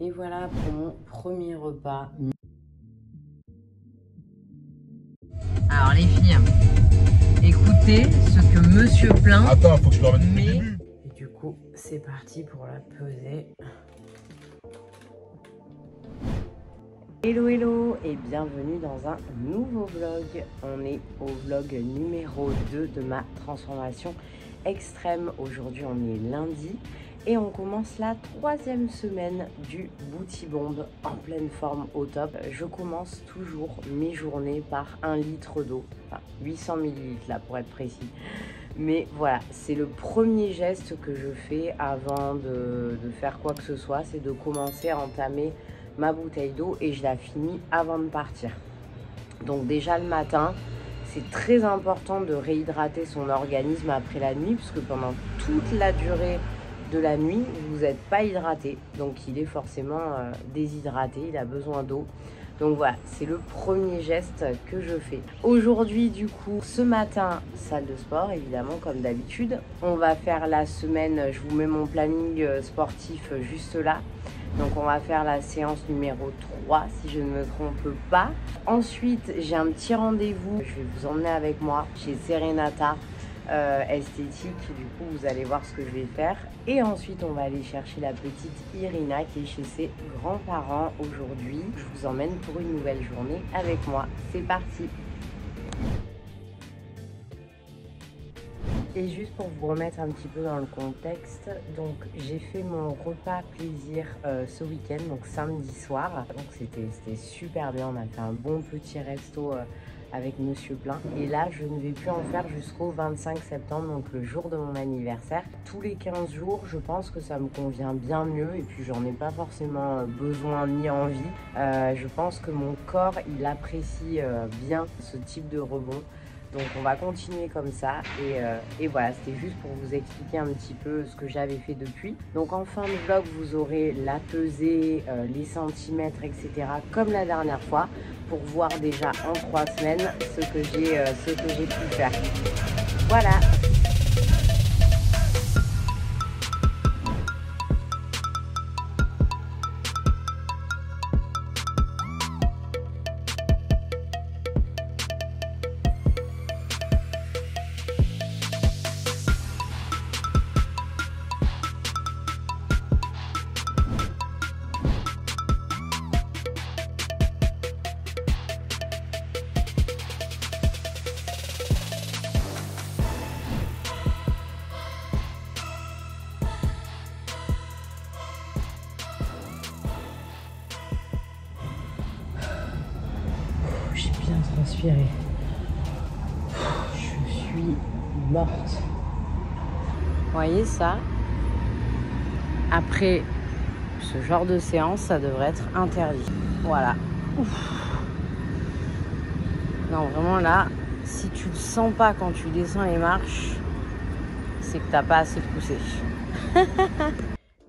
Et voilà pour mon premier repas. Alors les filles, écoutez ce que monsieur plaint. Attends, faut que je le remette depuis le début. Et du coup, c'est parti pour la pesée. Hello hello et bienvenue dans un nouveau vlog. On est au vlog numéro 2 de ma transformation extrême. Aujourd'hui on est lundi et on commence la 3e semaine du Booty Bomb en pleine forme au top. Je commence toujours mes journées par 1 litre d'eau, enfin 800 ml là pour être précis. Mais voilà, c'est le premier geste que je fais avant de faire quoi que ce soit, c'est de commencer à entamer ma bouteille d'eau et je la finis avant de partir. Donc déjà le matin, c'est très important de réhydrater son organisme après la nuit, puisque pendant toute la durée de la nuit, vous n'êtes pas hydraté. Donc il est forcément déshydraté, il a besoin d'eau. Donc voilà, c'est le premier geste que je fais. Aujourd'hui, du coup, ce matin, salle de sport, évidemment, comme d'habitude. On va faire la semaine, je vous mets mon planning sportif juste là. Donc on va faire la séance numéro 3, si je ne me trompe pas. Ensuite, j'ai un petit rendez-vous. Je vais vous emmener avec moi chez Serenata Esthétique. Du coup, vous allez voir ce que je vais faire. Et ensuite, on va aller chercher la petite Irina qui est chez ses grands-parents aujourd'hui. Je vous emmène pour une nouvelle journée avec moi. C'est parti! Et juste pour vous remettre un petit peu dans le contexte, donc j'ai fait mon repas plaisir ce week-end, donc samedi soir. Donc c'était super bien, on a fait un bon petit resto avec Monsieur Plein. Et là, je ne vais plus en faire jusqu'au 25 septembre, donc le jour de mon anniversaire. Tous les 15 jours, je pense que ça me convient bien mieux et puis j'en ai pas forcément besoin ni envie. Je pense que mon corps, il apprécie bien ce type de rebond. Donc on va continuer comme ça et voilà, c'était juste pour vous expliquer un petit peu ce que j'avais fait depuis. Donc en fin de vlog, vous aurez la pesée, les centimètres, etc. comme la dernière fois pour voir déjà en 3 semaines ce que j'ai pu faire. Voilà. J'ai bien transpiré. Je suis morte. Vous voyez ça? Après ce genre de séance, ça devrait être interdit. Voilà. Ouf. Non, vraiment là, si tu le sens pas quand tu descends les marches, c'est que t'as pas assez poussé.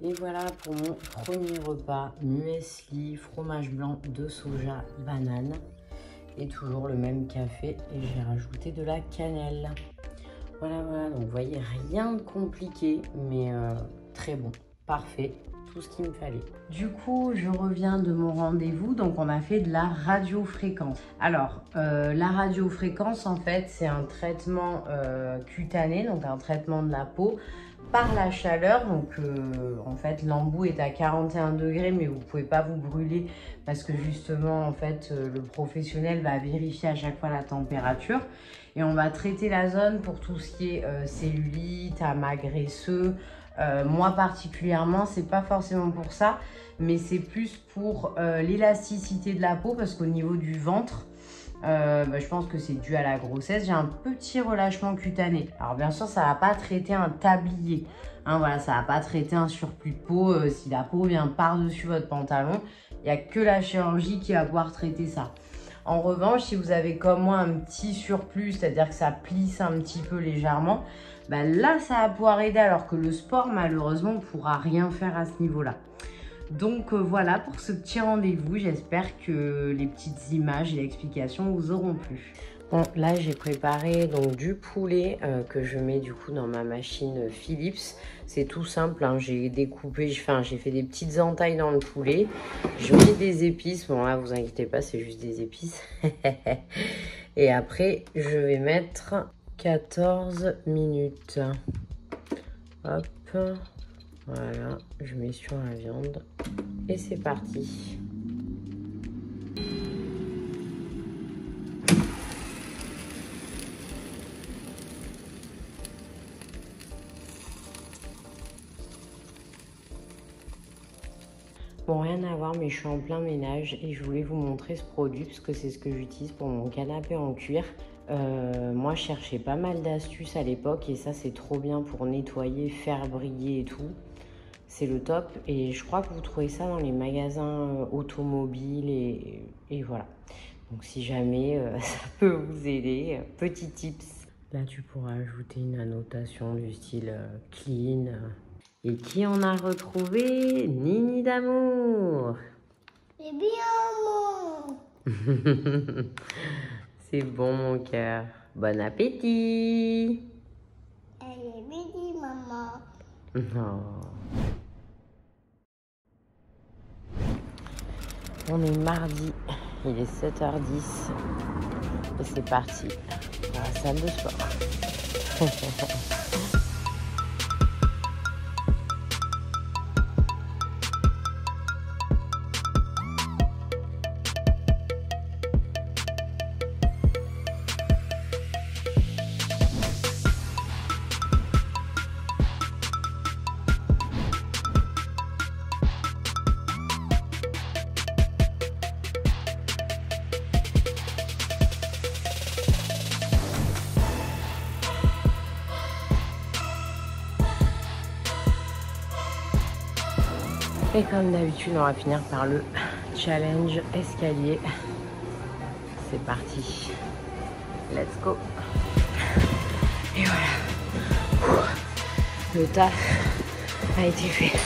Et voilà pour mon premier repas. Muesli, fromage blanc de soja, banane. Et toujours le même café et j'ai rajouté de la cannelle. Voilà, donc vous voyez, rien de compliqué, mais très bon, parfait, tout ce qu'il me fallait. Du coup, je reviens de mon rendez-vous, donc on a fait de la radiofréquence. Alors, la radiofréquence, en fait, c'est un traitement cutané, donc un traitement de la peau, par la chaleur. Donc en fait l'embout est à 41 degrés, mais vous pouvez pas vous brûler parce que justement en fait le professionnel va vérifier à chaque fois la température et on va traiter la zone pour tout ce qui est cellulite, amas graisseux. Moi particulièrement, c'est pas forcément pour ça, mais c'est plus pour l'élasticité de la peau, parce qu'au niveau du ventre, je pense que c'est dû à la grossesse, j'ai un petit relâchement cutané. Alors bien sûr, ça va pas traiter un tablier, hein, voilà, ça va pas traiter un surplus de peau. Si la peau vient par-dessus votre pantalon, il n'y a que la chirurgie qui va pouvoir traiter ça. En revanche, si vous avez comme moi un petit surplus, c'est-à-dire que ça plisse un petit peu légèrement, là ça va pouvoir aider, alors que le sport malheureusement ne pourra rien faire à ce niveau-là. Donc voilà pour ce petit rendez-vous, j'espère que les petites images et l'explication vous auront plu. Bon, là j'ai préparé donc du poulet que je mets du coup dans ma machine Philips. C'est tout simple, hein. J'ai découpé, j'ai fait des petites entailles dans le poulet. Je mets des épices, bon là vous inquiétez pas, c'est juste des épices. Et après je vais mettre 14 minutes. Hop, voilà, je mets sur la viande et c'est parti. Bon, rien à voir, mais je suis en plein ménage et je voulais vous montrer ce produit parce que c'est ce que j'utilise pour mon canapé en cuir. Moi, je cherchais pas mal d'astuces à l'époque et ça, c'est trop bien pour nettoyer, faire briller et tout. C'est le top et je crois que vous trouvez ça dans les magasins automobiles et voilà. Donc, si jamais ça peut vous aider, petit tips. Là, tu pourras ajouter une annotation du style clean. Et qui on a retrouvé? Nini d'amour. Bébé amour. C'est bon mon cœur. Bon appétit. Allez, bébé maman. Oh. On est mardi, il est 7h10 et c'est parti dans la salle de sport. Et comme d'habitude, on va finir par le challenge escalier. C'est parti. Let's go. Et voilà. Le taf a été fait.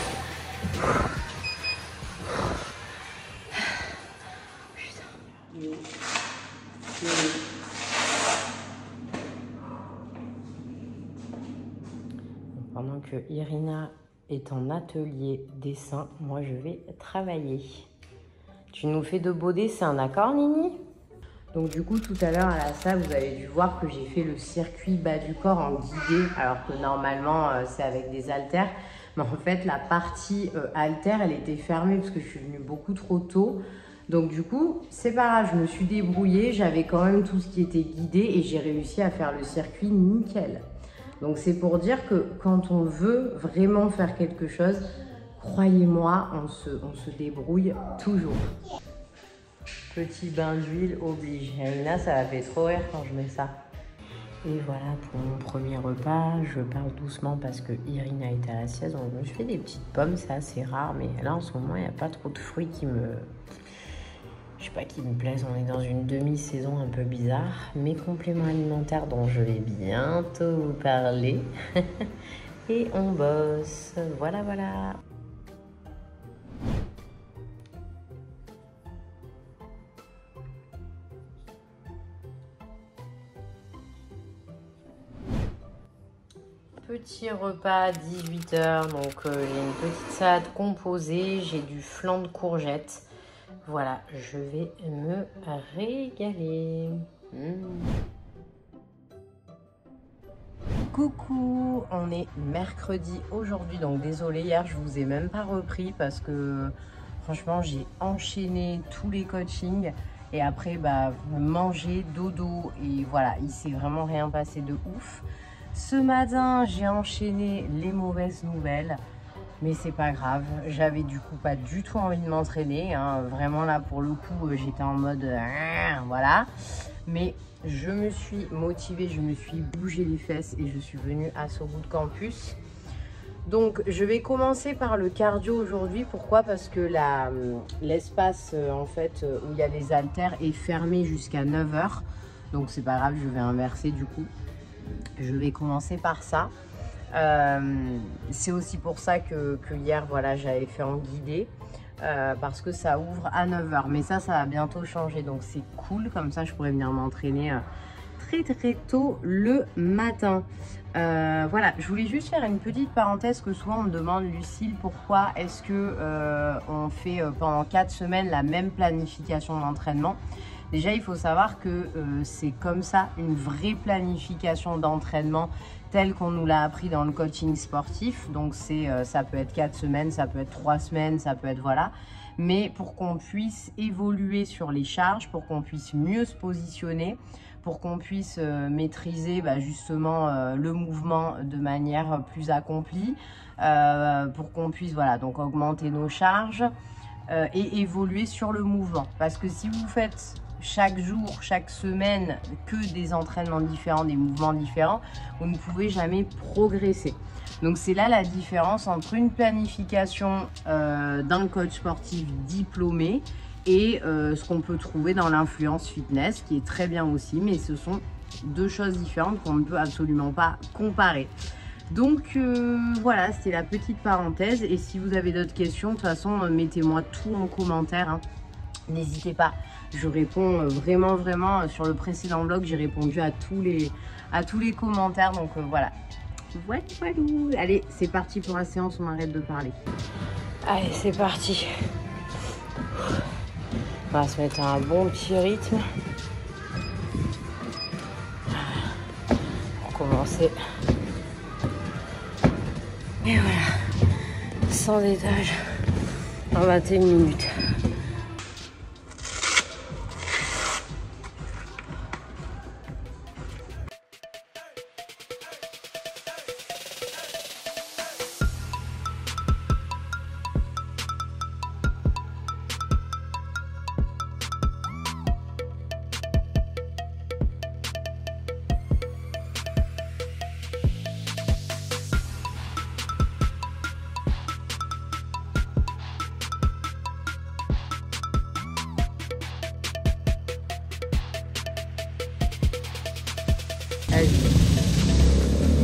Pendant que Irina est en atelier dessin, moi je vais travailler. Tu nous fais de beaux dessins, d'accord Nini? Donc du coup tout à l'heure à la salle vous avez dû voir que j'ai fait le circuit bas du corps en guidé, alors que normalement c'est avec des haltères, mais en fait la partie haltère elle était fermée parce que je suis venue beaucoup trop tôt. Donc du coup c'est pas grave, je me suis débrouillée, j'avais quand même tout ce qui était guidé et j'ai réussi à faire le circuit nickel. Donc c'est pour dire que quand on veut vraiment faire quelque chose, croyez-moi, on se débrouille toujours. Petit bain d'huile oblige. Irina, ça la fait trop rire quand je mets ça. Et voilà pour mon premier repas. Je parle doucement parce que Irina est à la sieste. Donc je me fais des petites pommes, c'est assez rare. Mais là en ce moment, il n'y a pas trop de fruits qui me... Je sais pas, qui me plaisent. On est dans une demi-saison un peu bizarre. Mes compléments alimentaires dont je vais bientôt vous parler. Et on bosse. Voilà, voilà. Petit repas à 18h. Donc j'ai une petite salade composée. J'ai du flan de courgettes. Voilà, je vais me régaler. Coucou, on est mercredi aujourd'hui, donc désolé, hier je vous ai même pas repris parce que franchement j'ai enchaîné tous les coachings et après manger, dodo et voilà, il s'est vraiment rien passé de ouf. Ce matin j'ai enchaîné les mauvaises nouvelles. Mais c'est pas grave, j'avais du coup pas du tout envie de m'entraîner, hein. Vraiment là pour le coup j'étais en mode voilà. Mais je me suis motivée, je me suis bougé les fesses et je suis venue à Sogoud Campus. Donc je vais commencer par le cardio aujourd'hui. Pourquoi? Parce que l'espace en fait où il y a les haltères est fermé jusqu'à 9h. Donc c'est pas grave, je vais inverser du coup. Je vais commencer par ça. C'est aussi pour ça que hier voilà j'avais fait en guidé parce que ça ouvre à 9h mais ça va bientôt changer donc c'est cool, comme ça je pourrais venir m'entraîner très tôt le matin. Voilà, je voulais juste faire une petite parenthèse que souvent on me demande, Lucille, pourquoi est-ce que on fait pendant 4 semaines la même planification d'entraînement. Déjà, il faut savoir que c'est comme ça, une vraie planification d'entraînement telle qu'on nous l'a appris dans le coaching sportif. Donc, ça peut être 4 semaines, ça peut être 3 semaines, ça peut être voilà. Mais pour qu'on puisse évoluer sur les charges, pour qu'on puisse mieux se positionner, pour qu'on puisse maîtriser justement le mouvement de manière plus accomplie, pour qu'on puisse voilà, donc augmenter nos charges et évoluer sur le mouvement. Parce que si vous faites chaque jour, chaque semaine, que des entraînements différents, des mouvements différents, vous ne pouvez jamais progresser. Donc c'est là la différence entre une planification d'un coach sportif diplômé et ce qu'on peut trouver dans l'influence fitness, qui est très bien aussi, mais ce sont deux choses différentes qu'on ne peut absolument pas comparer. Donc voilà, c'était la petite parenthèse. Et si vous avez d'autres questions, de toute façon, mettez-moi tout en commentaire, hein. N'hésitez pas, je réponds vraiment sur le précédent vlog, j'ai répondu à tous les commentaires, donc voilà. Voilà. Allez, c'est parti pour la séance, on arrête de parler. Allez, c'est parti. On va se mettre à un bon petit rythme. Pour commencer. Et voilà, 100 étages en 21 minutes.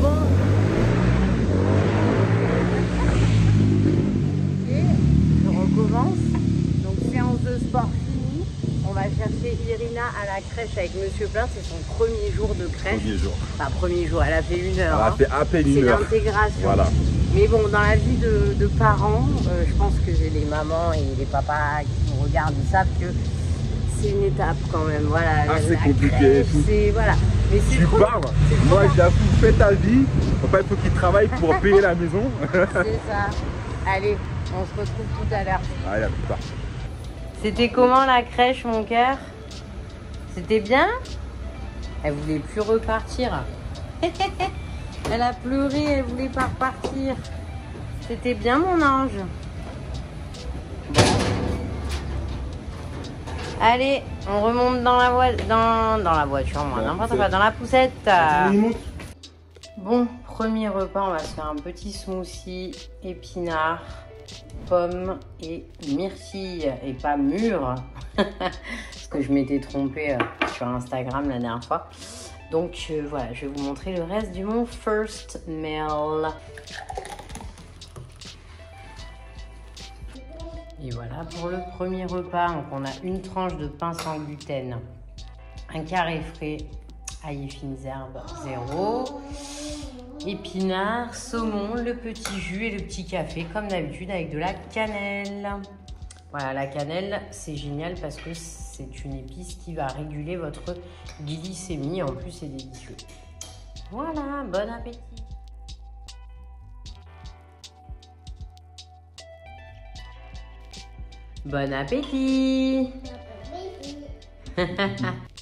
Bon. Et je recommence. Donc séance de sport finie. On va chercher Irina à la crèche avec Monsieur Plein. C'est son premier jour de crèche. Premier jour. Enfin, premier jour, elle a fait 1 heure. Elle a fait à peine 1 heure. C'est l'intégration. Voilà. Mais bon, dans la vie de parents, je pense que les mamans et les papas qui nous regardent, ils savent que c'est une étape quand même. Voilà. C'est compliqué. C'est voilà. Mais tu parles. Moi, j'avoue, fais ta vie. Enfin, il faut qu'il travaille pour payer la maison. C'est ça. Allez, on se retrouve tout à l'heure. Allez, à plus tard. C'était comment la crèche, mon cœur? C'était bien? Elle voulait plus repartir. Elle a pleuré, elle voulait pas repartir. C'était bien, mon ange. Bon. Allez, on remonte dans la voiture, moi, n'importe quoi, dans la poussette. Bon, premier repas, on va se faire un petit smoothie, épinards, pommes et myrtilles, et pas mûres, parce que je m'étais trompée sur Instagram la dernière fois. Donc voilà, je vais vous montrer le reste du mon first meal. Et voilà pour le premier repas. Donc on a une tranche de pain sans gluten, un carré frais, ail et fines herbes 0, épinards, saumon, le petit jus et le petit café comme d'habitude avec de la cannelle. Voilà, la cannelle c'est génial parce que c'est une épice qui va réguler votre glycémie. En plus c'est délicieux. Voilà, bon appétit. Bon appétit. Bon appétit.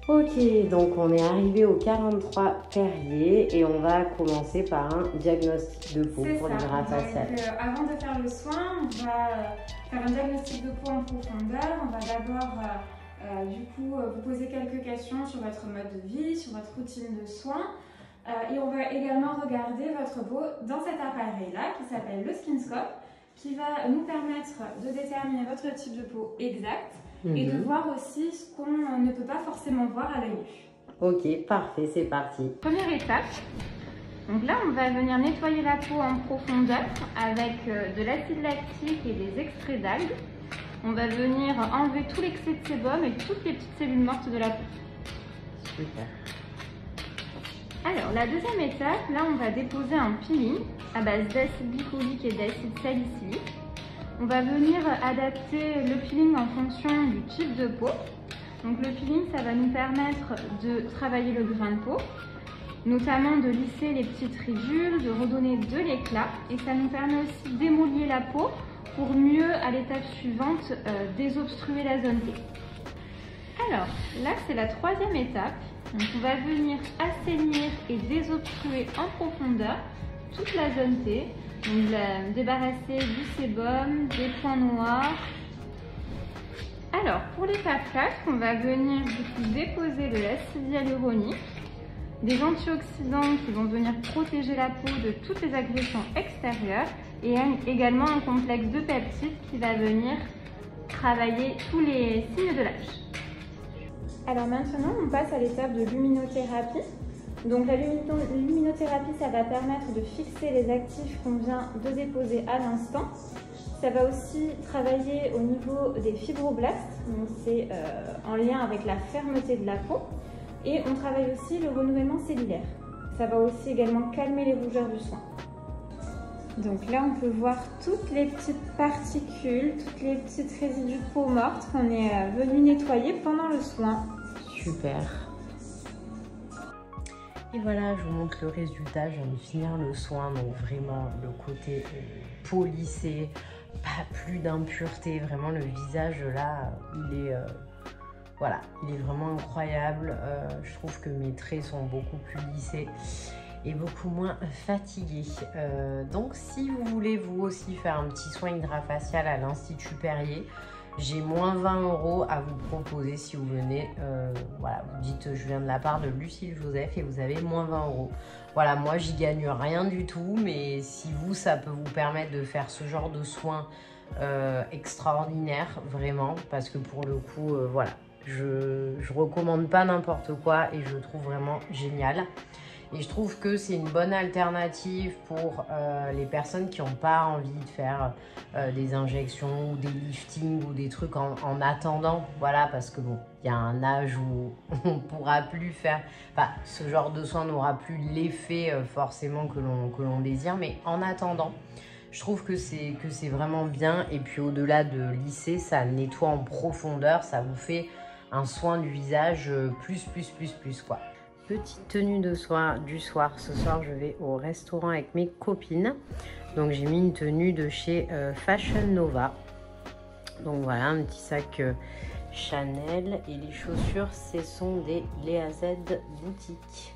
Ok, donc on est arrivé au 43 Perrier et on va commencer par un diagnostic de peau pour l'hydratation. Avant de faire le soin, on va faire un diagnostic de peau en profondeur. On va d'abord vous poser quelques questions sur votre mode de vie, sur votre routine de soins. Et on va également regarder votre peau dans cet appareil-là qui s'appelle le Skinscope, qui va nous permettre de déterminer votre type de peau exact et de voir aussi ce qu'on ne peut pas forcément voir à l'œil nu. Ok, parfait, c'est parti. Première étape, donc là on va venir nettoyer la peau en profondeur avec de l'acide lactique et des extraits d'algues. On va venir enlever tout l'excès de sébum et toutes les petites cellules mortes de la peau. Super. Alors la deuxième étape, là on va déposer un peeling à base d'acide glycolique et d'acide salicylique. On va venir adapter le peeling en fonction du type de peau. Donc le peeling, ça va nous permettre de travailler le grain de peau, notamment de lisser les petites ridules, de redonner de l'éclat, et ça nous permet aussi d'émolier la peau pour mieux, à l'étape suivante, désobstruer la zone T. Alors là, c'est la troisième étape. Donc on va venir assainir et désobstruer en profondeur toute la zone T. Donc débarrasser du sébum, des points noirs. Alors pour l'étape 4, on va venir du coup déposer de l'acide hyaluronique, des antioxydants qui vont venir protéger la peau de toutes les agressions extérieures et également un complexe de peptides qui va venir travailler tous les signes de l'âge. Alors maintenant, on passe à l'étape de luminothérapie. Donc la luminothérapie, ça va permettre de fixer les actifs qu'on vient de déposer à l'instant. Ça va aussi travailler au niveau des fibroblastes, donc c'est en lien avec la fermeté de la peau. Et on travaille aussi le renouvellement cellulaire. Ça va aussi également calmer les rougeurs du soin. Donc là, on peut voir toutes les petites particules, toutes les petites résidus de peau morte qu'on est venu nettoyer pendant le soin. Super. Et voilà, je vous montre le résultat. Je viens de finir le soin, donc vraiment le côté peau lissée, pas plus d'impureté. Vraiment, le visage là, il est, voilà, il est vraiment incroyable. Je trouve que mes traits sont beaucoup plus lissés et beaucoup moins fatigués. Donc, si vous voulez vous aussi faire un petit soin hydrafacial à l'Institut Perrier, j'ai moins 20 € à vous proposer si vous venez. Voilà, vous dites je viens de la part de Lucille Joseph et vous avez moins 20 €. Voilà, moi j'y gagne rien du tout, mais si vous, ça peut vous permettre de faire ce genre de soins extraordinaires, vraiment, parce que pour le coup, voilà, je recommande pas n'importe quoi et je trouve vraiment génial. Et je trouve que c'est une bonne alternative pour les personnes qui n'ont pas envie de faire des injections ou des liftings ou des trucs en attendant. Voilà, parce que bon, il y a un âge où on ne pourra plus faire... Enfin, ce genre de soin n'aura plus l'effet forcément que l'on désire. Mais en attendant, je trouve que c'est vraiment bien. Et puis au-delà de lisser, ça nettoie en profondeur. Ça vous fait un soin du visage plus quoi. Petite tenue de soin du soir. Ce soir, je vais au restaurant avec mes copines. Donc, j'ai mis une tenue de chez Fashion Nova. Donc, voilà, un petit sac Chanel. Et les chaussures, ce sont des Léa Z boutique.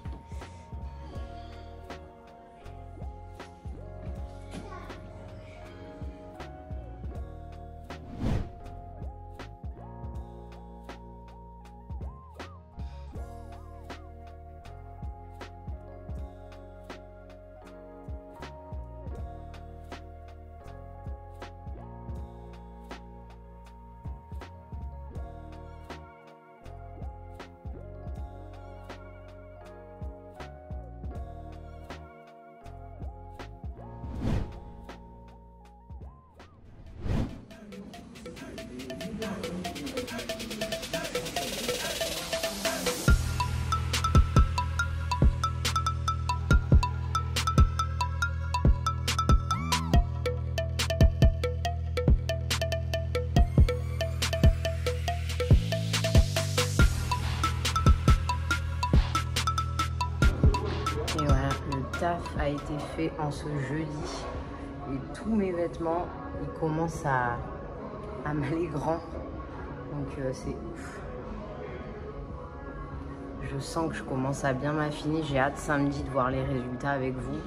A été fait en ce jeudi et tous mes vêtements ils commencent à m'aller grand, donc c'est ouf. Je sens que je commence à bien m'affiner. J'ai hâte samedi de voir les résultats avec vous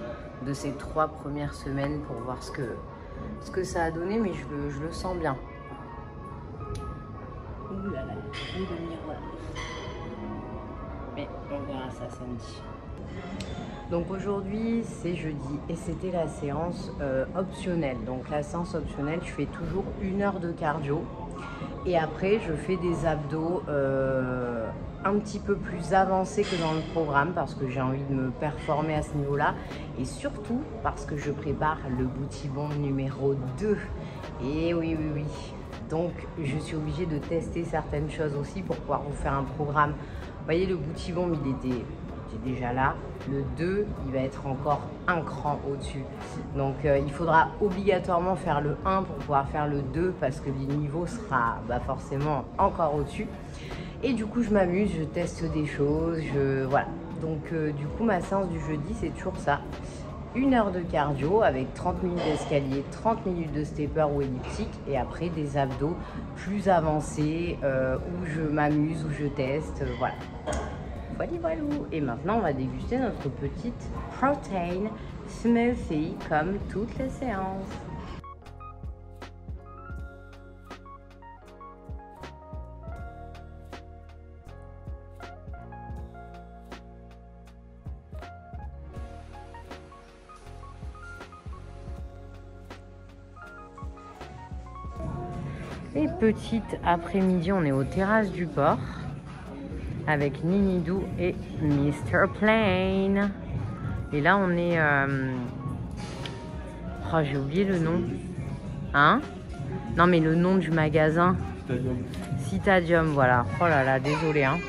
de ces 3 premières semaines pour voir ce que ça a donné, mais je le sens bien. Ouh là là, le miroir. Mais on verra ça samedi. Donc aujourd'hui c'est jeudi et c'était la séance optionnelle. Donc la séance optionnelle, je fais toujours 1 heure de cardio et après je fais des abdos un petit peu plus avancés que dans le programme parce que j'ai envie de me performer à ce niveau-là et surtout parce que je prépare le Booty Bomb numéro 2. Et oui. Donc je suis obligée de tester certaines choses aussi pour pouvoir vous faire un programme. Vous voyez, le Booty Bomb il était déjà là. Le 2, il va être encore un cran au-dessus. Donc il faudra obligatoirement faire le 1 pour pouvoir faire le 2 parce que le niveau sera forcément encore au-dessus. Et du coup je m'amuse, je teste des choses, voilà. Donc du coup ma séance du jeudi c'est toujours ça. 1 heure de cardio avec 30 minutes d'escalier, 30 minutes de stepper ou elliptique et après des abdos plus avancés où je m'amuse, où je teste, voilà. Voilà. Et maintenant on va déguster notre petite protein smoothie comme toutes les séances. Et petite après-midi, on est aux terrasses du port avec Ninidou et Mr. Plane. Et là, on est... Oh, j'ai oublié le nom. Hein? Non, mais le nom du magasin. Citadium, voilà. Oh là là, désolé. Hein.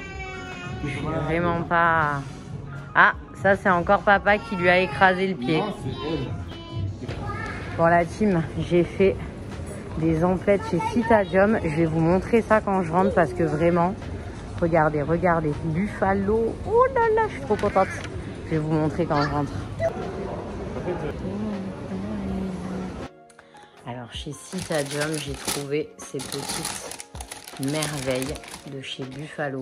Je suis vraiment pas... Ah, ça, c'est encore papa qui lui a écrasé le pied. Bon, la team, j'ai fait des emplettes chez Citadium. Je vais vous montrer ça quand je rentre parce que vraiment... Regardez, Buffalo. Oh là là, je suis trop contente. Je vais vous montrer quand je rentre. Alors, chez Citadium, j'ai trouvé ces petites merveilles de chez Buffalo.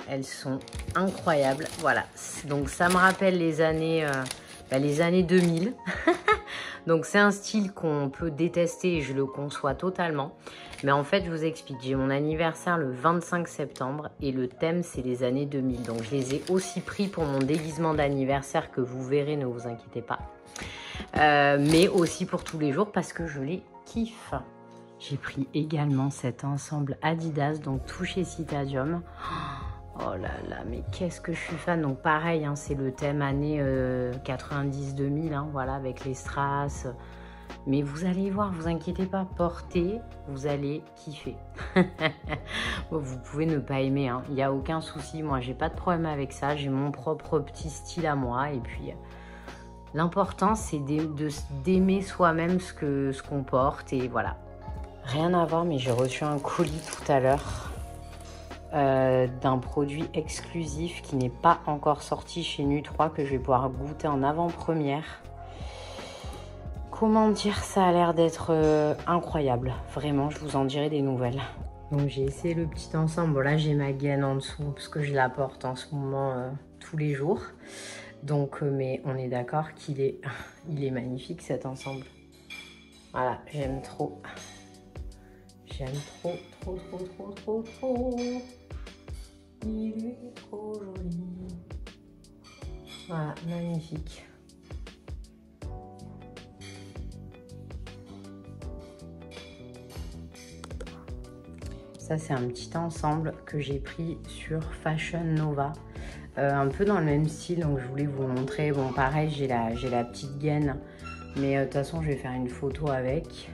Elles sont incroyables. Voilà. Donc, ça me rappelle les années 2000. Donc, c'est un style qu'on peut détester et je le conçois totalement. Mais en fait, je vous explique, j'ai mon anniversaire le 25 septembre et le thème, c'est les années 2000. Donc, je les ai aussi pris pour mon déguisement d'anniversaire que vous verrez, ne vous inquiétez pas. Mais aussi pour tous les jours parce que je les kiffe. J'ai pris également cet ensemble Adidas, donc tout chez Citadium. Oh là là, mais qu'est-ce que je suis fan. Donc pareil, hein, c'est le thème années 90-2000, hein, voilà, avec les strass. Mais vous allez voir, vous inquiétez pas, portez, vous allez kiffer. Bon, vous pouvez ne pas aimer, hein, il n'y a aucun souci. Moi, j'ai pas de problème avec ça. J'ai mon propre petit style à moi. Et puis, l'important, c'est d'aimer soi-même ce qu'on porte. Et voilà. Rien à voir, mais j'ai reçu un colis tout à l'heure. D'un produit exclusif qui n'est pas encore sorti chez Nu3 que je vais pouvoir goûter en avant-première. Comment dire, ça a l'air d'être incroyable. Vraiment, je vous en dirai des nouvelles. Donc j'ai essayé le petit ensemble. Bon là j'ai ma gaine en dessous parce que je la porte en ce moment tous les jours. Donc mais on est d'accord qu'il est, il est magnifique cet ensemble. Voilà, j'aime trop. J'aime trop. Il est trop joli. Voilà, magnifique. Ça, c'est un petit ensemble que j'ai pris sur Fashion Nova. Un peu dans le même style, donc je voulais vous montrer. Bon, pareil, j'ai la petite gaine. Mais de toute façon, je vais faire une photo avec.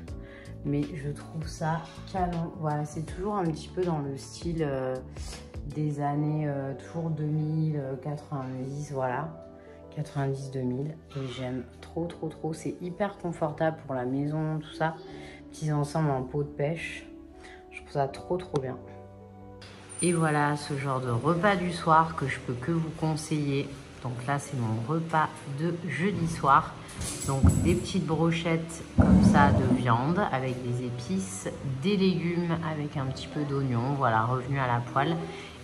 Mais je trouve ça canon. Voilà, c'est toujours un petit peu dans le style des années toujours 2000, 90, voilà. 90-2000. Et j'aime trop. C'est hyper confortable pour la maison, tout ça. Petits ensembles en peau de pêche. Je trouve ça trop bien. Et voilà ce genre de repas du soir que je peux que vous conseiller. Donc là, c'est mon repas de jeudi soir. Donc des petites brochettes comme ça de viande avec des épices, des légumes avec un petit peu d'oignon, voilà, revenu à la poêle,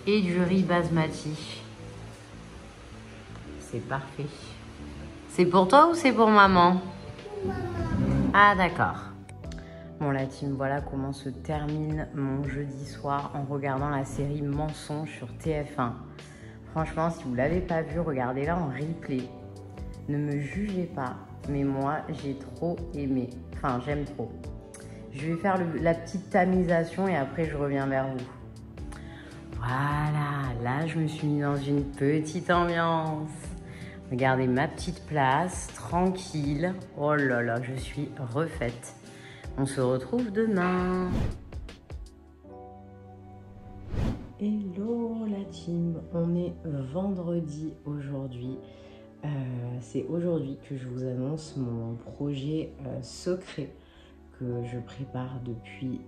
et du riz basmati. C'est parfait. C'est pour toi ou c'est pour maman? Ah d'accord. Bon la team, voilà comment se termine mon jeudi soir en regardant la série Mensonges sur TF1. Franchement, si vous ne l'avez pas vu, regardez-la en replay. Ne me jugez pas, mais moi, j'ai trop aimé. Enfin, j'aime trop. Je vais faire la petite tamisation et après, je reviens vers vous. Voilà, là, je me suis mis dans une petite ambiance. Regardez ma petite place, tranquille. Oh là là, je suis refaite. On se retrouve demain. Hello la team, on est vendredi aujourd'hui. C'est aujourd'hui que je vous annonce mon projet secret que je prépare depuis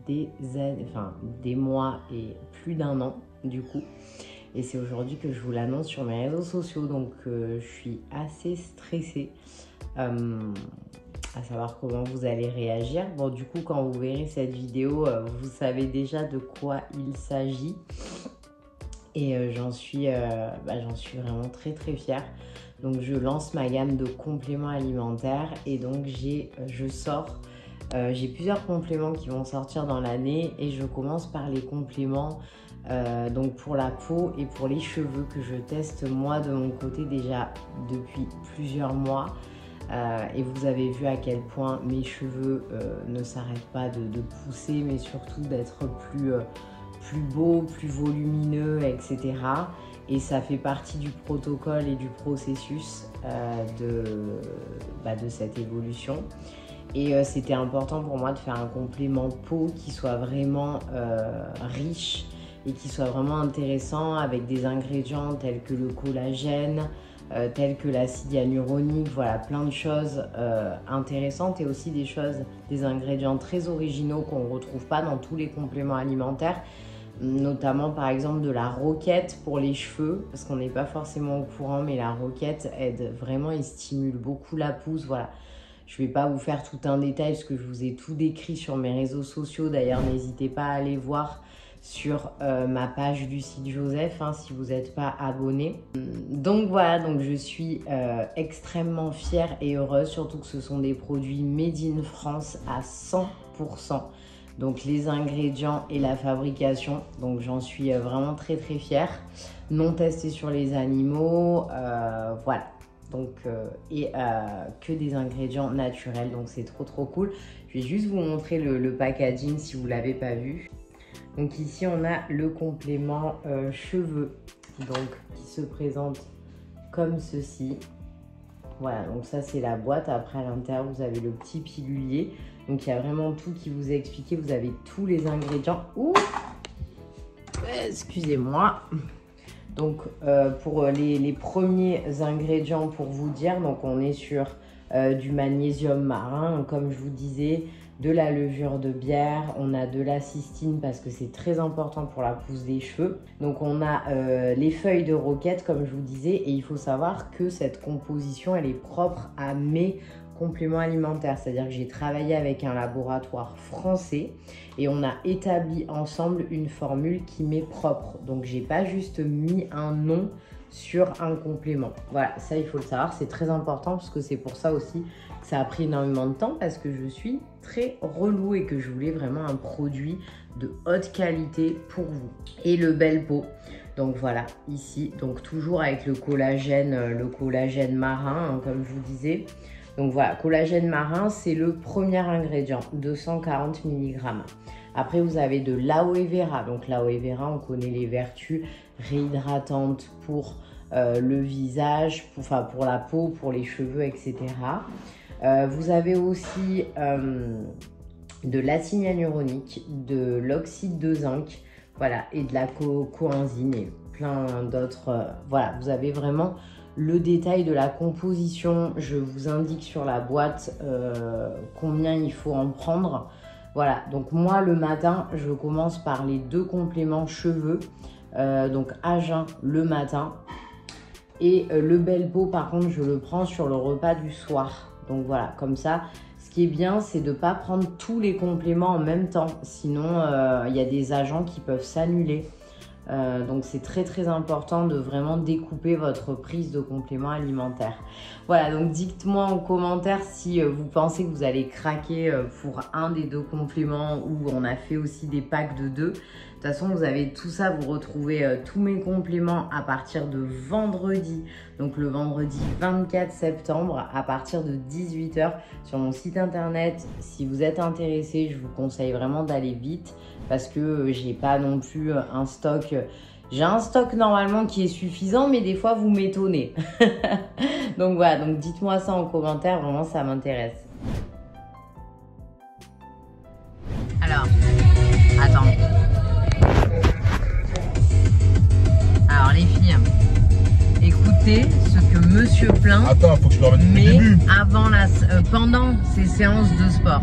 des années, enfin des mois et plus d'un an du coup. Et c'est aujourd'hui que je vous l'annonce sur mes réseaux sociaux, donc je suis assez stressée à savoir comment vous allez réagir. Bon, du coup, quand vous verrez cette vidéo, vous savez déjà de quoi il s'agit. Et j'en suis vraiment très très fière. Donc, je lance ma gamme de compléments alimentaires et donc j'ai plusieurs compléments qui vont sortir dans l'année et je commence par les compléments donc pour la peau et pour les cheveux que je teste moi de mon côté déjà depuis plusieurs mois. Et vous avez vu à quel point mes cheveux ne s'arrêtent pas de pousser, mais surtout d'être plus beaux, plus volumineux, etc. Et ça fait partie du protocole et du processus de cette évolution. Et c'était important pour moi de faire un complément peau qui soit vraiment riche et qui soit vraiment intéressant avec des ingrédients tels que le collagène, tels que l'acide hyaluronique, voilà, plein de choses intéressantes et aussi des ingrédients très originaux qu'on ne retrouve pas dans tous les compléments alimentaires, notamment par exemple de la roquette pour les cheveux, parce qu'on n'est pas forcément au courant, mais la roquette aide vraiment et stimule beaucoup la pousse, voilà. Je ne vais pas vous faire tout un détail parce que je vous ai tout décrit sur mes réseaux sociaux, d'ailleurs n'hésitez pas à aller voir sur ma page Lucie Joseph si vous n'êtes pas abonné. Donc voilà, donc je suis extrêmement fière et heureuse, surtout que ce sont des produits made in France à 100%. Donc les ingrédients et la fabrication, donc j'en suis vraiment très très fière. Non testé sur les animaux, voilà. Donc que des ingrédients naturels, donc c'est trop trop cool. Je vais juste vous montrer le packaging si vous ne l'avez pas vu. Donc ici on a le complément cheveux, donc qui se présente comme ceci. Voilà, donc ça c'est la boîte. Après à l'intérieur vous avez le petit pilulier. Donc il y a vraiment tout qui vous est expliqué. Vous avez tous les ingrédients. Ouh, excusez-moi. Donc pour les premiers ingrédients pour vous dire, donc on est sur du magnésium marin, comme je vous disais, de la levure de bière, on a de la cystine parce que c'est très important pour la pousse des cheveux. Donc on a les feuilles de roquette comme je vous disais, et il faut savoir que cette composition elle est propre à mes compléments alimentaires, c'est-à-dire que j'ai travaillé avec un laboratoire français et on a établi ensemble une formule qui m'est propre. Donc j'ai pas juste mis un nom sur un complément. Voilà, ça il faut le savoir, c'est très important parce que c'est pour ça aussi que ça a pris énormément de temps, parce que je suis très relou et que je voulais vraiment un produit de haute qualité pour vous. Et le bel pot, donc voilà, ici, donc toujours avec le collagène marin, comme je vous disais. Donc voilà, collagène marin, c'est le premier ingrédient, 240 mg. Après, vous avez de l'aloe vera. Donc l'aloe vera, on connaît les vertus réhydratantes pour le visage, pour la peau, pour les cheveux, etc. Vous avez aussi de l'acide hyaluronique, de l'oxyde de zinc, voilà, et de la coenzyme et plein d'autres. Voilà, vous avez vraiment le détail de la composition. Je vous indique sur la boîte combien il faut en prendre. Voilà, donc moi le matin, je commence par les 2 compléments cheveux, donc à jeun le matin. Et le bel pot, par contre, je le prends sur le repas du soir. Donc voilà, comme ça, ce qui est bien, c'est de ne pas prendre tous les compléments en même temps. Sinon, il y a des agents qui peuvent s'annuler. Donc c'est très très important de vraiment découper votre prise de compléments alimentaires. Voilà, donc dites-moi en commentaire si vous pensez que vous allez craquer pour un des 2 compléments, ou on a fait aussi des packs de 2. De toute façon, vous avez tout ça, vous retrouvez tous mes compléments à partir de vendredi. Donc le vendredi 24 septembre à partir de 18 h sur mon site internet. Si vous êtes intéressé, je vous conseille vraiment d'aller vite parce que j'ai pas non plus un stock. J'ai un stock normalement qui est suffisant, mais des fois vous m'étonnez. Donc voilà, donc dites-moi ça en commentaire, vraiment ça m'intéresse. Alors, attends. Alors les filles, écoutez ce que Monsieur Plein met avant pendant ses séances de sport.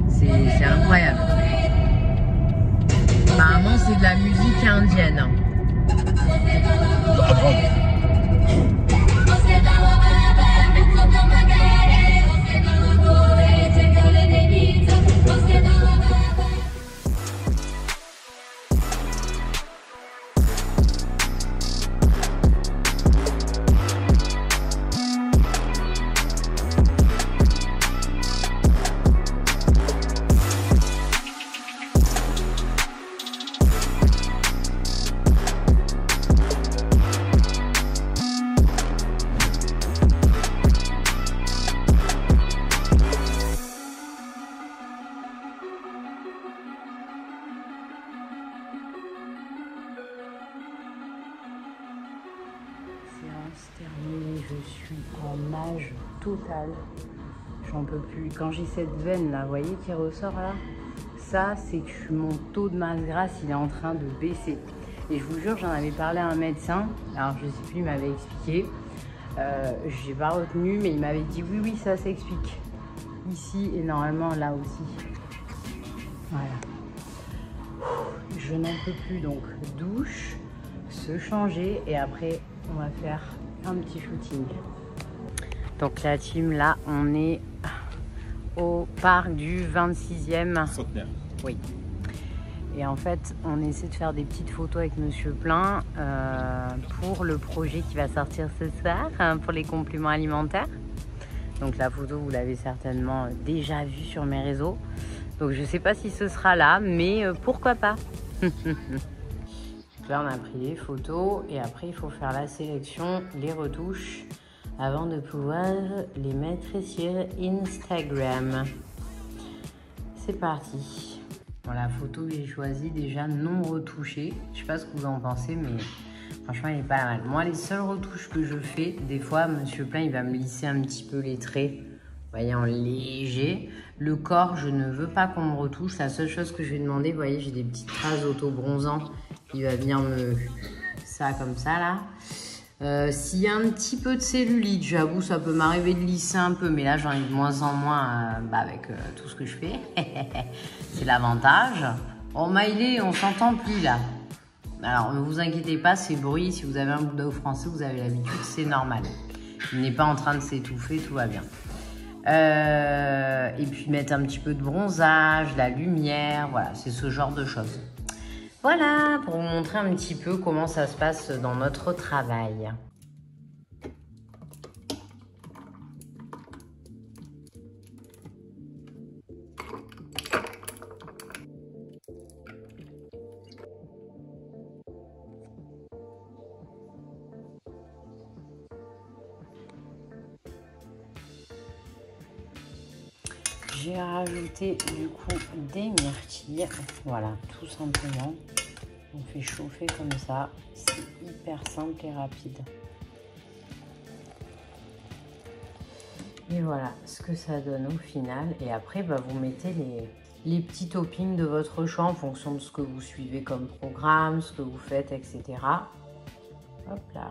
C'est incroyable. Apparemment c'est de la musique indienne. Terminé, je suis en nage total, j'en peux plus. Quand j'ai cette veine là, vous voyez qui ressort là, ça c'est que mon taux de masse grasse il est en train de baisser. Et je vous jure, j'en avais parlé à un médecin, alors je sais plus, il m'avait expliqué, j'ai pas retenu, mais il m'avait dit oui ça s'explique ici et normalement là aussi. Voilà, je n'en peux plus, donc douche, se changer et après on va faire un petit shooting. Donc la team là, on est au parc du 26e Centenaire. Oui. Et en fait, on essaie de faire des petites photos avec Monsieur Plein pour le projet qui va sortir ce soir pour les compléments alimentaires. Donc la photo, vous l'avez certainement déjà vue sur mes réseaux. Donc je sais pas si ce sera là, mais pourquoi pas. Là, on a pris les photos et après, il faut faire la sélection, les retouches avant de pouvoir les mettre sur Instagram. C'est parti. Bon, la photo que j'ai choisie déjà non retouchée. Je sais pas ce que vous en pensez, mais franchement, elle est pas mal. Moi, les seules retouches que je fais, des fois, Monsieur Plein, il va me lisser un petit peu les traits. Vous voyez, en léger. Le corps, je ne veux pas qu'on me retouche. La seule chose que je vais demander, vous voyez, j'ai des petites traces auto-bronzant. Il va venir me... ça comme ça là. S'il y a un petit peu de cellulite, j'avoue, ça peut m'arriver de lisser un peu. Mais là, j'en ai de moins en moins avec tout ce que je fais. C'est l'avantage. Oh, Maïlé, on s'entend plus là. Alors, ne vous inquiétez pas, ces bruits, si vous avez un bulldog français, vous avez l'habitude, c'est normal. Il n'est pas en train de s'étouffer, tout va bien. Et puis mettre un petit peu de bronzage, la lumière, voilà, c'est ce genre de choses. Voilà, pour vous montrer un petit peu comment ça se passe dans notre travail. J'ai rajouté du coup des myrtilles, voilà, tout simplement. On fait chauffer comme ça, c'est hyper simple et rapide. Et voilà ce que ça donne au final. Et après, bah, vous mettez les petits toppings de votre choix en fonction de ce que vous suivez comme programme, ce que vous faites, etc. Hop là.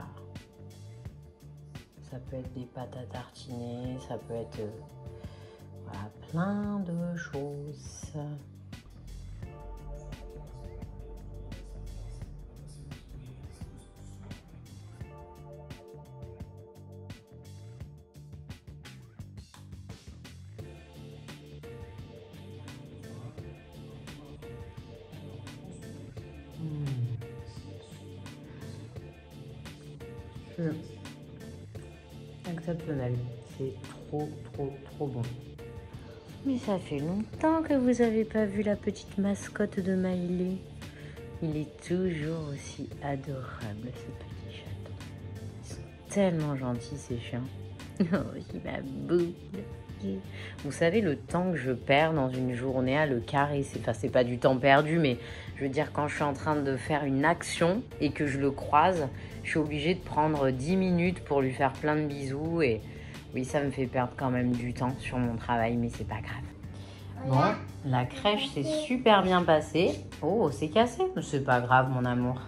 Ça peut être des pâtes à tartiner, ça peut être voilà, plein de choses. Exceptionnel, c'est trop bon. Mais ça fait longtemps que vous n'avez pas vu la petite mascotte de Maïlé. Il est toujours aussi adorable, ce petit chaton. Ils sont tellement gentils, ces chiens. Oh, il m'a boule. Vous savez, le temps que je perds dans une journée à le caresser, enfin, c'est pas du temps perdu, mais je veux dire, quand je suis en train de faire une action et que je le croise, je suis obligée de prendre 10 minutes pour lui faire plein de bisous. Et oui, ça me fait perdre quand même du temps sur mon travail, mais c'est pas grave. Bon, la crèche s'est super bien passée. Oh, c'est cassé, mais c'est pas grave, mon amour.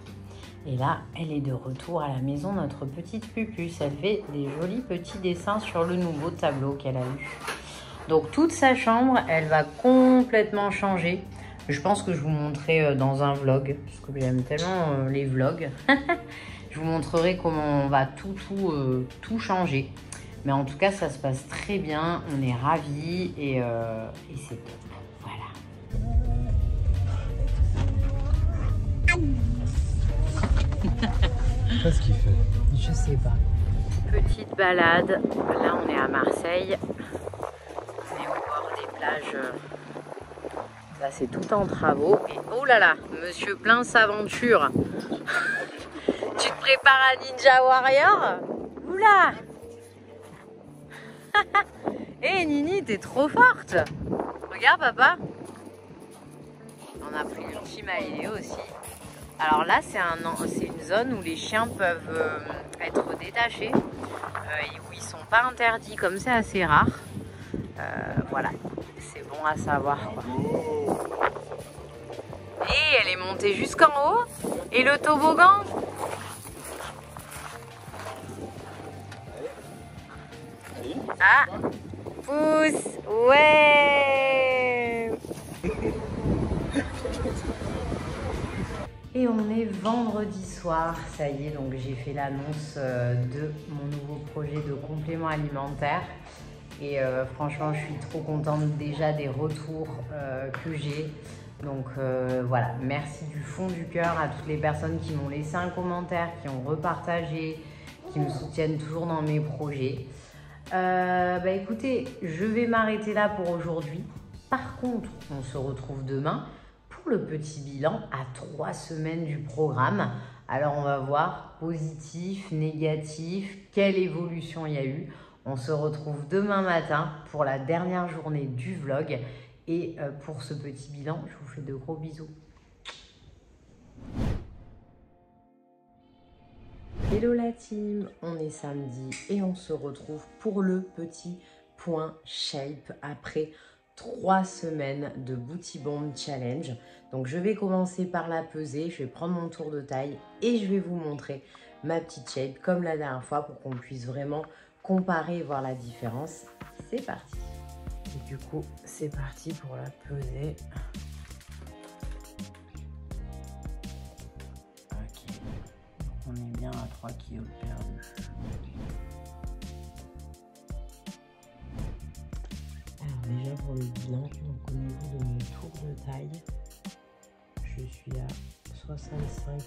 Et là, elle est de retour à la maison, notre petite pupuce. Elle fait des jolis petits dessins sur le nouveau tableau qu'elle a eu. Donc, toute sa chambre, elle va complètement changer. Je pense que je vous montrerai dans un vlog, parce que j'aime tellement les vlogs. Je vous montrerai comment on va tout changer. Mais en tout cas, ça se passe très bien. On est ravis et c'est top. Voilà. Qu'est-ce qu'il fait? Je sais pas. Petite balade. Là, on est à Marseille. On est au bord des plages. Là, c'est tout en travaux. Et oh là là, Monsieur Plein s'aventure. Tu te prépares à Ninja Warrior? Oula. Hé Nini, t'es trop forte. Regarde papa. On a pris le petit Maëlé aussi. Alors là, c'est une zone où les chiens peuvent être détachés, où ils sont pas interdits, comme c'est assez rare. Voilà, c'est bon à savoir, quoi. Et elle est montée jusqu'en haut. Et le toboggan? Ah, pousse, ouais. Et on est vendredi soir, ça y est, donc j'ai fait l'annonce de mon nouveau projet de complément alimentaire. Et franchement, je suis trop contente déjà des retours que j'ai. Donc voilà, merci du fond du cœur à toutes les personnes qui m'ont laissé un commentaire, qui ont repartagé, qui me soutiennent toujours dans mes projets. Bah écoutez, je vais m'arrêter là pour aujourd'hui. Par contre, on se retrouve demain pour le petit bilan à 3 semaines du programme. Alors on va voir positif, négatif, quelle évolution il y a eu. On se retrouve demain matin pour la dernière journée du vlog. Et pour ce petit bilan, je vous fais de gros bisous. Hello la team, on est samedi et on se retrouve pour le petit point shape après 3 semaines de Booty Bomb Challenge. Donc je vais commencer par la peser, je vais prendre mon tour de taille et je vais vous montrer ma petite shape comme la dernière fois pour qu'on puisse vraiment comparer et voir la différence. C'est parti. Et du coup, c'est parti pour la peser. Ok, on est bien à 3 kg perdus. Alors déjà pour le bilan, donc au niveau de mon tour de taille, je suis à 65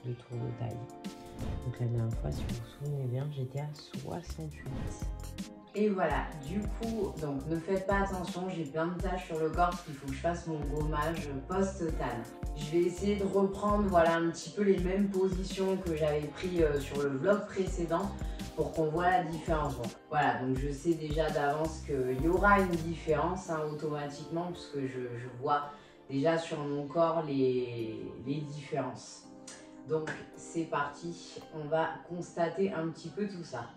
de tour de taille. Donc la dernière fois, si vous vous souvenez bien, j'étais à 68. Et voilà, du coup, donc ne faites pas attention, j'ai plein de taches sur le corps parce qu'il faut que je fasse mon gommage post-tan. Je vais essayer de reprendre voilà, un petit peu les mêmes positions que j'avais pris sur le vlog précédent pour qu'on voit la différence. Bon, voilà, donc je sais déjà d'avance qu'il y aura une différence automatiquement parce que je vois déjà sur mon corps les différences. Donc c'est parti, on va constater un petit peu tout ça.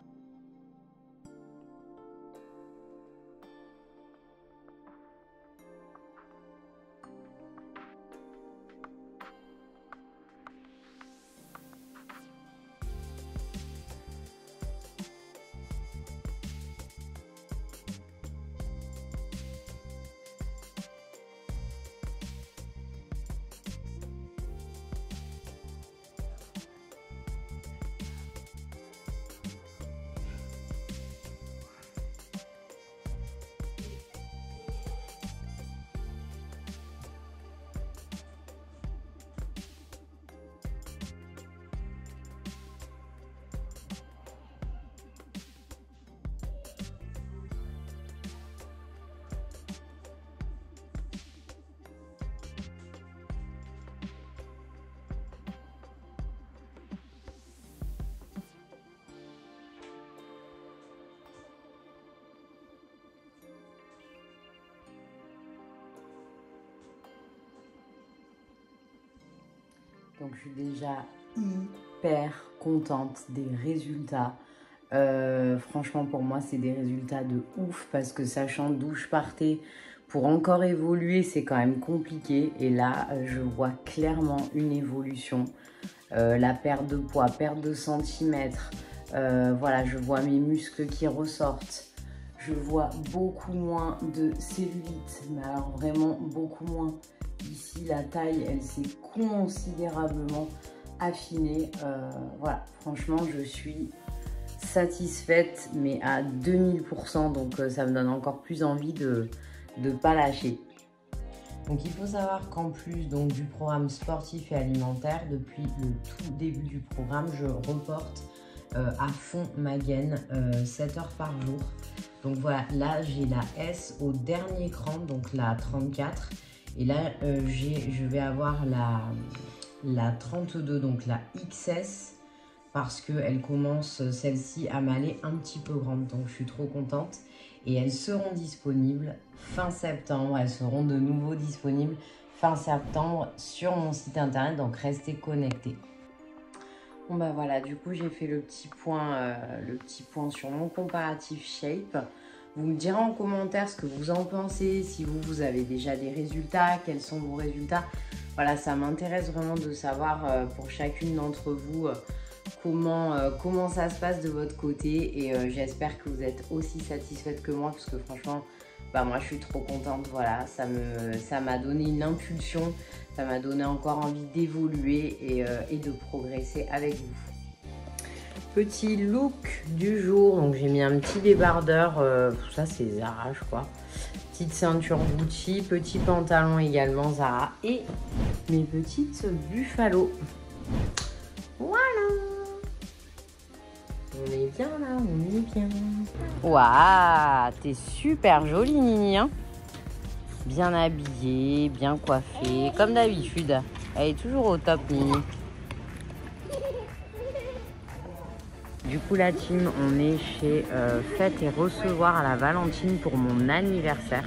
Donc je suis déjà hyper contente des résultats. Franchement pour moi c'est des résultats de ouf parce que sachant d'où je partais pour encore évoluer c'est quand même compliqué et là je vois clairement une évolution. La perte de poids, perte de centimètres, voilà, je vois mes muscles qui ressortent, je vois beaucoup moins de cellulite, mais alors vraiment beaucoup moins. Ici la taille elle s'est considérablement affinée, voilà, franchement je suis satisfaite mais à 2000%, donc ça me donne encore plus envie de ne pas lâcher. Donc il faut savoir qu'en plus donc, du programme sportif et alimentaire, depuis le tout début du programme, je reporte à fond ma gaine 7 heures par jour. Donc voilà, là j'ai la S au dernier cran, donc la 34. Et là je vais avoir la 32, donc la XS, parce qu'elle commence celle-ci à m'aller un petit peu grande. Donc je suis trop contente. Et elles seront disponibles fin septembre. Elles seront de nouveau disponibles fin septembre sur mon site internet. Donc restez connectés. Bon bah voilà, du coup j'ai fait le petit point sur mon comparatif shape. Vous me direz en commentaire ce que vous en pensez, si vous avez déjà des résultats, quels sont vos résultats. Voilà, ça m'intéresse vraiment de savoir pour chacune d'entre vous comment ça se passe de votre côté et j'espère que vous êtes aussi satisfaite que moi parce que franchement bah moi je suis trop contente. Voilà, ça m'a donné une impulsion, ça m'a donné encore envie d'évoluer et de progresser avec vous. Petit look du jour, donc j'ai mis un petit débardeur, ça c'est Zara je crois, petite ceinture Gucci, petit pantalon également Zara et mes petites Buffalo. Voilà, on est bien là, on est bien. Waouh, t'es super jolie Nini, hein, bien habillée, bien coiffée, comme d'habitude. Elle est toujours au top Nini. Du coup la team, on est chez Fête et Recevoir à la Valentine pour mon anniversaire.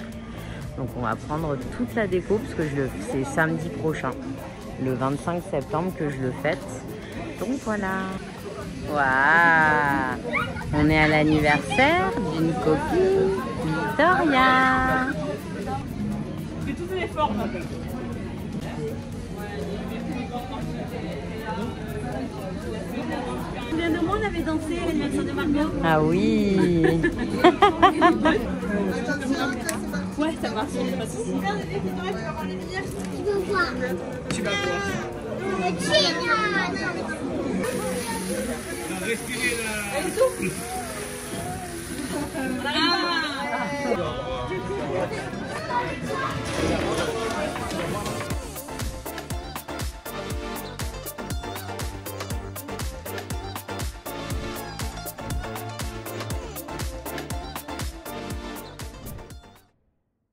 Donc on va prendre toute la déco parce que c'est samedi prochain, le 25 septembre que je le fête. Donc voilà. Waouh, on est à l'anniversaire d'une copine, Victoria. C'est toutes les formes. Combien de mois on avait dansé l'anniversaire de Margot? Ah oui. Ouais, ça marche. Tu vas voir. Tu vas voir.